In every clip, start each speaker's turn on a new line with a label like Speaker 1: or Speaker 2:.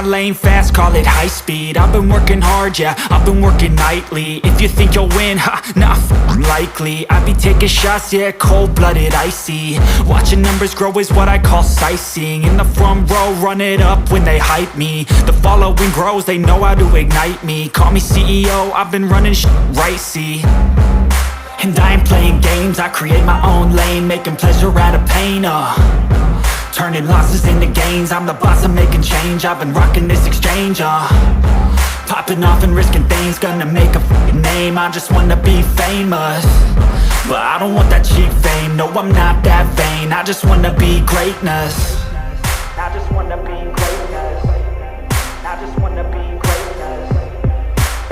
Speaker 1: my lane fast, call it high speed. I've been working hard, yeah, I've been working nightly. If you think you'll win, ha, not likely. I be taking shots, yeah, cold-blooded, icy. Watching numbers grow is what I call sightseeing. In the front row, run it up when they hype me. The following grows, they know how to ignite me. Call me CEO, I've been running right, see. And I ain't playing games, I create my own lane, making pleasure out of pain, turning losses into gains. I'm the boss, I'm making change. I've been rocking this exchange, popping off and risking things. Gonna make a f***ing name. I just wanna be famous, but I don't want that cheap fame. No, I'm not that vain. I just wanna be greatness. I just wanna be greatness. I just wanna be greatness.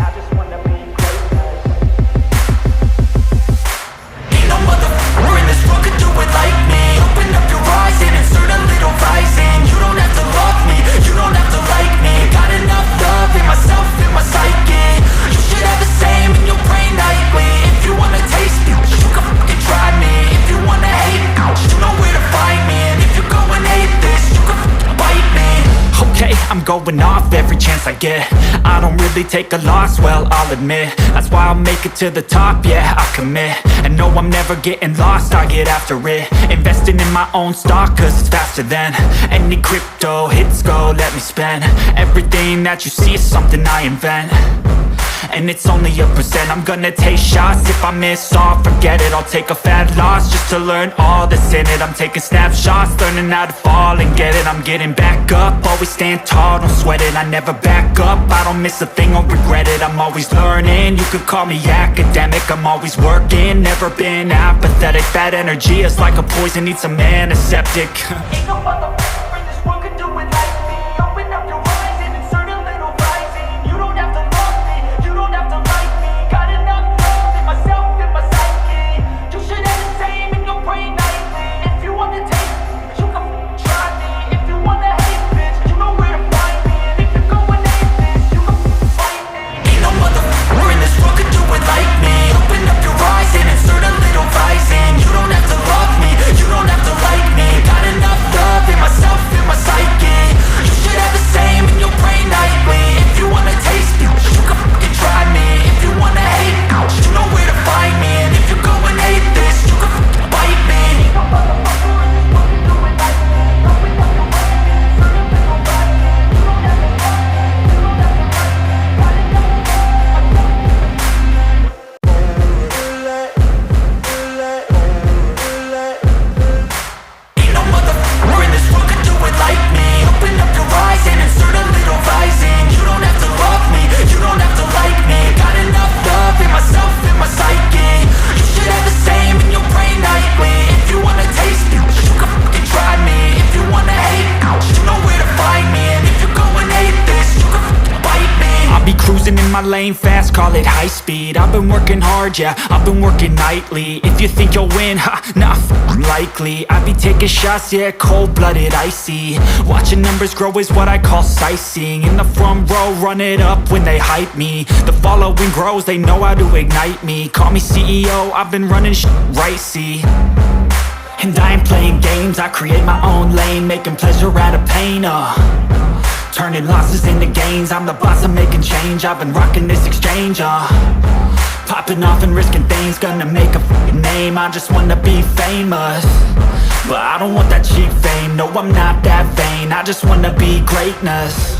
Speaker 1: I just wanna be greatness. Ain't no motherfucker in this world could do it like me. Open up your eyes and insert a little rising. You don't have to love me, you don't have to like me. Got enough love in myself, in my psyche. You should have the same in your brain nightly. If you wanna taste me, you can fucking try me. If you wanna hate me, you know where to find me. And if you go and hate this, you can fucking bite me. Okay, I'm going off every chance I get. I don't really take a loss, well, I'll admit. That's why I'll make it to the top, yeah, I commit. And no, I'm never getting lost, I get after it. Investing in my own stock, cause it's faster than any crypto hits go, let me spend. Everything that you see is something I invent, and it's only a percent. I'm gonna take shots, if I miss all, forget it. I'll take a fat loss just to learn all that's in it. I'm taking snapshots, learning how to fall and get it. I'm getting back up, always stand tall, don't sweat it. I never back up, I don't miss a thing or regret it. I'm always learning, you could call me academic. I'm always working, never been apathetic. Bad energy is like a poison, needs some antiseptic. Ain't no motherfucker in this world could do it like me. Open up your eyes and insert a little rising. You don't have to love me, you don't have to like me. Got enough love in myself, in my psyche. You should have the same in your brain nightly. If you wanna taste me, you can try me. If you wanna hate bitch, you know where to find me. And if you go and hate this, you can fight me. Ain't no motherfucker in this world could do it like me. Open up your eyes and insert a little rising. You don't have to love me, you don't have to like me. Got enough love in myself, in my psyche. You should have the same in your brain nightly. If you wanna taste me, you can fucking try me. If you wanna hate me, you know where to find me. And if you go and hate this, you can fucking bite me. Ain't no motherfucker in this world can do it like me. Open up your eyes and insert a little rising. You don't have to love me, you don't have to like me. Got enough Ain't no motherfucker in this world could do it like me. Open up your eyes and insert a little rising. You don't have to love me, you don't have to like me. Got enough love in myself, in my psyche. You should have the same in your brain nightly. If you wanna taste me, you can fucking try me. If you wanna hate me, you know where to find me. And if you go and hate this, you can fucking bite me. I'll be cruising in my lane fast, call it high speed. I've been working hard, yeah, I've been working nightly. If you think you'll win, ha, not likely. I be taking shots, yeah, cold-blooded, icy. Watching numbers grow is what I call sightseeing. In the front row, run it up when they hype me. The following grows, they know how to ignite me. Call me CEO, I've been running right, see. And I ain't playing games, I create my own lane, making pleasure out of pain, turning losses into gains. I'm the boss, I'm making change. I've been rocking this exchange, popping off and risking things. Gonna make a f***ing name. I just wanna be famous, but I don't want that cheap fame. No, I'm not that vain. I just wanna be greatness.